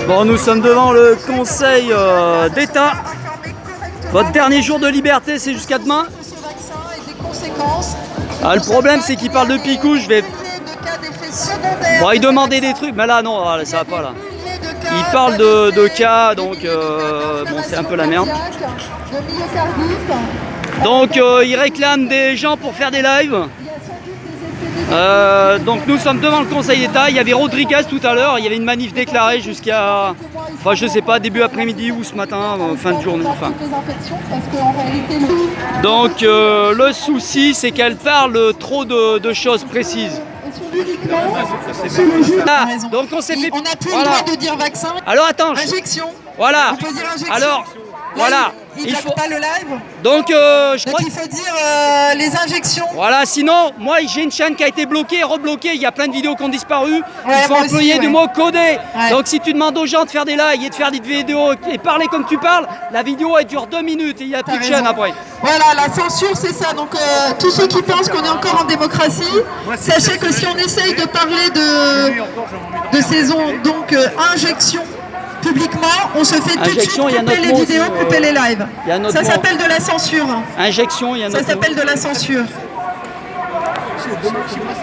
Bon, nous sommes devant le Conseil d'État. Votre dernier jour de liberté, c'est jusqu'à demain. Ah, le problème, c'est qu'il parle de picou. Je vais. Bon, il demandait des trucs, mais là, non, ça va pas là. Il parle de cas, donc bon, c'est un peu la merde. Donc, il réclame des gens pour faire des lives. Donc nous sommes devant le Conseil d'État. Il y avait Rodriguez tout à l'heure. Il y avait une manif déclarée jusqu'à, enfin je sais pas, début après-midi ou ce matin, fin de journée. Enfin. Donc le souci, c'est qu'elle parle trop de choses précises. Ah, donc on s'est fait. On n'a plus le droit de dire vaccin. Alors attends. Injection. Voilà. On peut dire injection. Alors. Voilà. Il faut pas le live. Donc je crois qu'il faut dire les injections. Voilà, sinon, moi j'ai une chaîne qui a été bloquée, rebloquée, il y a plein de vidéos qui ont disparu. Ouais, il faut employer du mot codé. Ouais. Donc si tu demandes aux gens de faire des lives et de faire des vidéos et parler comme tu parles, la vidéo elle dure 2 minutes et il n'y a plus de chaîne après. Voilà, la censure c'est ça. Donc tous ceux qui pensent qu'on est encore en démocratie, sachez que si on essaye de parler de ces injections publiquement, on se fait tout de suite couper les vidéos, couper les lives. Ça s'appelle de la censure. Injection, il y a un autre mot. Ça s'appelle de la censure.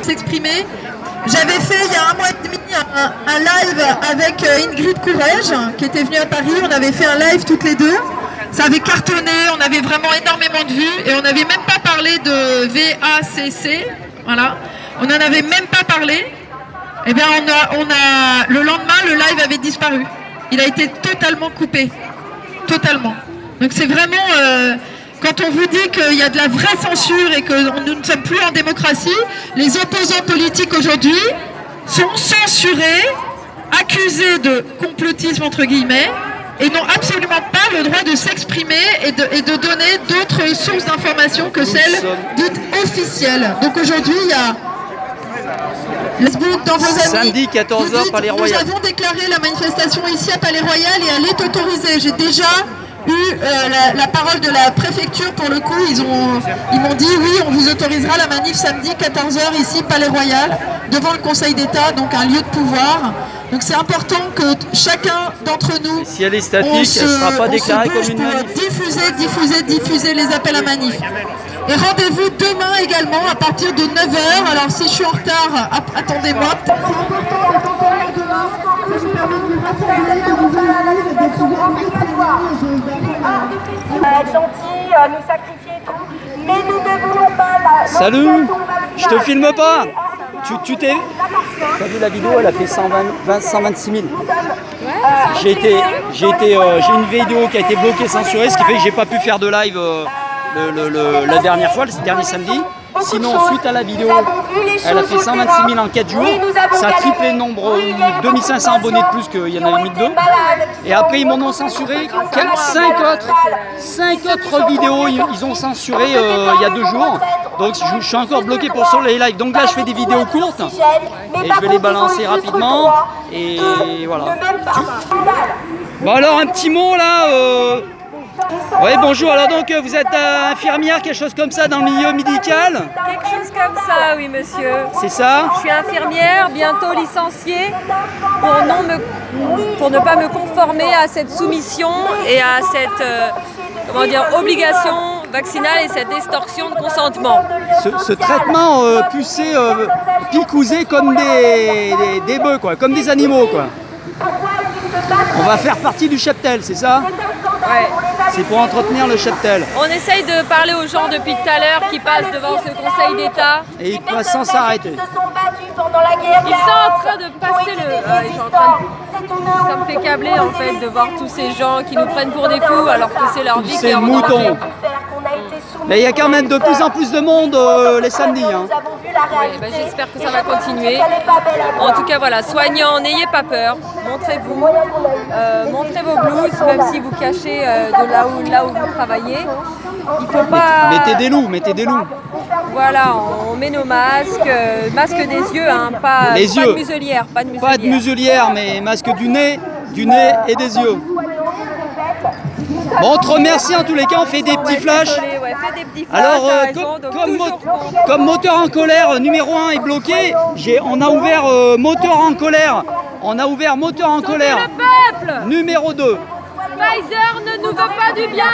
S'exprimer. J'avais fait il y a un mois et demi un live avec Ingrid Courrèges qui était venue à Paris. On avait fait un live toutes les deux. Ça avait cartonné, on avait vraiment énormément de vues et on n'avait même pas parlé de VACC. Voilà. On n'en avait même pas parlé. Eh bien, le lendemain, le live avait disparu. Il a été totalement coupé. Totalement. Donc c'est vraiment... quand on vous dit qu'il y a de la vraie censure et que nous ne sommes plus en démocratie, les opposants politiques aujourd'hui sont censurés, accusés de complotisme entre guillemets, et n'ont absolument pas le droit de s'exprimer et de donner d'autres sources d'informations que celles dites officielles. Donc aujourd'hui, il y a... Facebook dans vos amis. Samedi 14h, Palais Royal. Nous avons déclaré la manifestation ici à Palais Royal et elle est autorisée. J'ai déjà eu la parole de la préfecture pour le coup. Ils m'ont dit oui, on vous autorisera la manif samedi 14h ici Palais Royal devant le Conseil d'État, donc un lieu de pouvoir. Donc c'est important que chacun d'entre nous, si elle est statique, elle ne sera pas déclarée comme une manif. Diffuser les appels à manif. Et rendez-vous demain également à partir de 9h. Alors si je suis en retard, attendez-moi. Gentil, nous sacrifier tout, mais nous ne voulons pas la... Salut, je te filme pas. Tu t'es... T'as vu la vidéo, elle a fait 126 000. J'ai une vidéo qui a été bloquée, censurée, ce qui fait que j'ai pas pu faire de live la dernière fois, le dernier samedi. Sinon, suite à la vidéo, elle a fait 126 000 en 4 jours. Ça a triplé le nombre, 2500 abonnés de plus qu'il y en avait mis deux. Et après, ils m'en ont censuré 5 autres vidéos. Ils ont censuré il y a 2 jours. Donc, je suis encore bloqué sur les lives. Donc là, je fais des vidéos courtes et je vais les balancer rapidement. Et voilà. Bon, alors, un petit mot là. Oui, bonjour. Alors donc, vous êtes infirmière, quelque chose comme ça, dans le milieu médical? Quelque chose comme ça, oui, monsieur. C'est ça? Je suis infirmière, bientôt licenciée, pour ne pas me conformer à cette soumission et à cette obligation vaccinale et cette extorsion de consentement. Ce traitement poussé, picousé comme des bœufs, quoi, comme des animaux, quoi. On va faire partie du cheptel, c'est ça? Ouais. C'est pour entretenir le cheptel. On essaye de parler aux gens depuis tout à l'heure qui passent devant ce Conseil d'État. Et ils passent sans s'arrêter. Ils sont en train de passer Ça me fait câbler en fait de voir tous ces gens qui nous prennent pour des fous alors que c'est leur vie qui est en danger. Moutons. Mais il y a quand même de plus en plus de monde les samedis. Hein. Oui, j'espère que ça va continuer. En tout cas, voilà, soignants, n'ayez pas peur. Montrez-vous. Montrez vos blouses, même si vous cachez de là où vous travaillez. Il faut pas... Mettez des loups. Voilà, on met nos masques, masques des yeux, hein, pas de muselière. Pas de muselière, mais masque du nez et des yeux. Bon, on te remercie en tous les cas, on fait des petits flashs. Alors, comme moteur en colère numéro 1 est bloqué, on a ouvert moteur en colère On a ouvert Moteur en colère. Le peuple. Numéro 2. Pfizer ne nous veut pas du bien.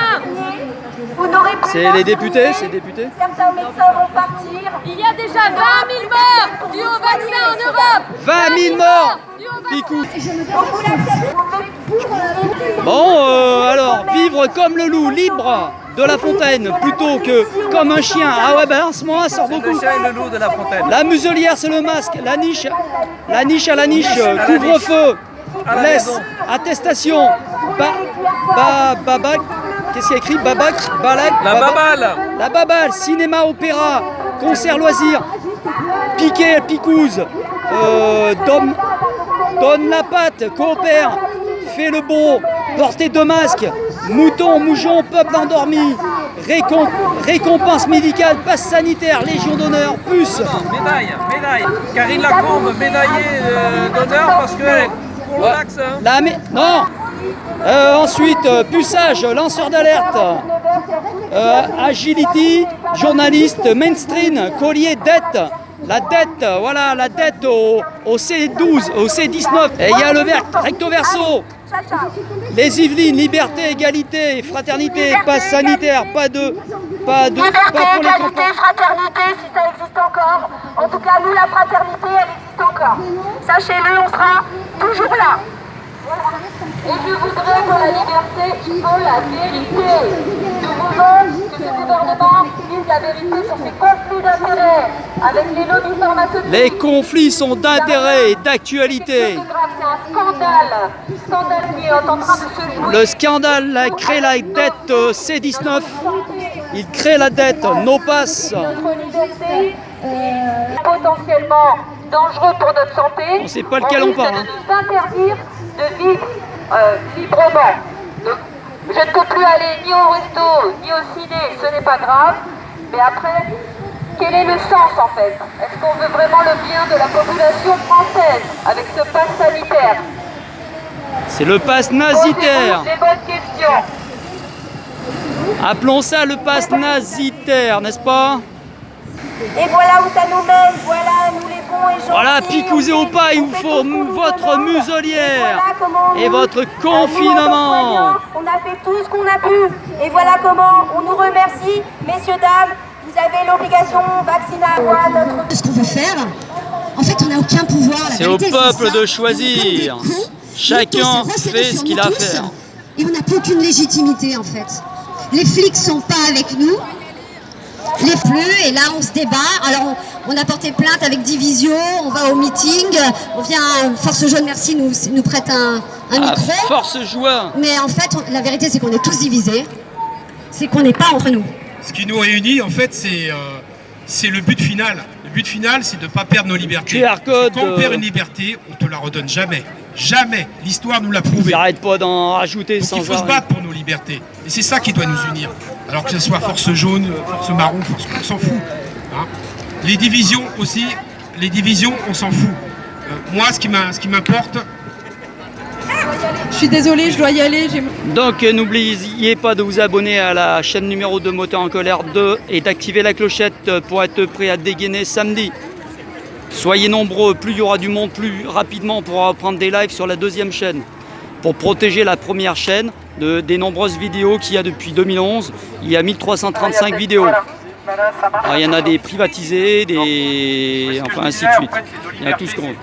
C'est les députés, c'est les députés. Certains médecins vont partir. Il y a déjà 20 000 morts dus au vaccin en Europe. 20 000 morts. Picou. Bon, alors, vivre comme le loup, libre de La Fontaine, plutôt que comme un chien. Ah ouais, ben en ce moment, ça sort beaucoup. Le chien et le loup de La Fontaine. La muselière, c'est le masque. La niche à la niche. Couvre-feu. Laisse. Attestation. Babac. Qu'est-ce qu'il y a écrit? Babac. Balak. La babale. La babale. Cinéma, opéra, concert, loisirs. Piquet, picouse. Donne la patte. Coopère. Fais le bon. Portez 2 masques. Mouton, moujon, peuple endormi. Récompense médicale, passe sanitaire, légion d'honneur, puce. Médaille. Karine Lacombe, médaillée d'honneur parce que pour le vaccin. Non. Ensuite, puçage, lanceur d'alerte. Agility, journaliste, mainstream, collier, dette. La dette, voilà, la dette au C12, au C19. Et il y a le recto verso. Les Yvelines, liberté, égalité, fraternité, passe sanitaire, pas pour Liberté, les égalité, fraternité, si ça existe encore. En tout cas, nous, la fraternité, elle existe encore. Sachez-le, on sera toujours là. Et je voudrais pour la liberté, il faut la vérité. Nous voulons que ce gouvernement dise la vérité sur ses conflits d'intérêts avec les lobbies pharmaceutiques. Les conflits sont d'intérêt et d'actualité. C'est un scandale qui est en train de se jouer. Le scandale crée la dette C19. Il crée la dette, nos passes. Notre liberté est potentiellement dangereux pour notre santé. On ne sait pas lequel on parle. De nous interdire de vivre librement. Donc, je ne peux plus aller ni au resto, ni au ciné, ce n'est pas grave. Mais après, quel est le sens en fait? Est-ce qu'on veut vraiment le bien de la population française avec ce pass sanitaire? C'est le pass nazitaire. Posez-vous des bonnes questions. Appelons ça le pass nazitaire, n'est-ce pas? Et voilà où ça nous mène, voilà nous les bons et gentils. Voilà, picousez au pas, il vous faut votre muselière et votre confinement. On a fait tout ce qu'on a pu. Et voilà comment on nous remercie, messieurs, dames. Vous avez l'obligation vaccinale. Ce qu'on veut faire, en fait, on n'a aucun pouvoir. La C'est au vérité, peuple ça. de choisir. Chacun fait ce qu'il a à faire. Et on n'a plus aucune légitimité, en fait. Les flics sont pas avec nous. Les flux, et là on se débat. Alors on a porté plainte avec Divisio, on va au meeting, on vient, Force Jaune Merci nous prête un micro. Force Joie. Mais en fait, la vérité c'est qu'on est tous divisés, c'est qu'on n'est pas entre nous. Ce qui nous réunit en fait c'est le but final. Le but final c'est de ne pas perdre nos libertés. QR code. Quand on perd une liberté, on ne te la redonne jamais. Jamais. L'histoire nous l'a prouvé. J'arrête pas d'en rajouter Donc sans il faut se arrêt. battre pour nos libertés. Et c'est ça qui doit nous unir. Alors que ce soit force jaune, force marron, on s'en fout. Hein. Les divisions aussi, on s'en fout. Moi, ce qui m'importe... Je suis désolée, je dois y aller. Donc n'oubliez pas de vous abonner à la chaîne numéro 2 Moteur en colère 2 et d'activer la clochette pour être prêt à dégainer samedi. Soyez nombreux, plus il y aura du monde, plus rapidement on pourra prendre des lives sur la deuxième chaîne. Pour protéger la première chaîne des nombreuses vidéos qu'il y a depuis 2011, il y a 1335 vidéos. Alors, il y en a des privatisées, enfin ainsi de suite. Il y a tout ce qu'on veut.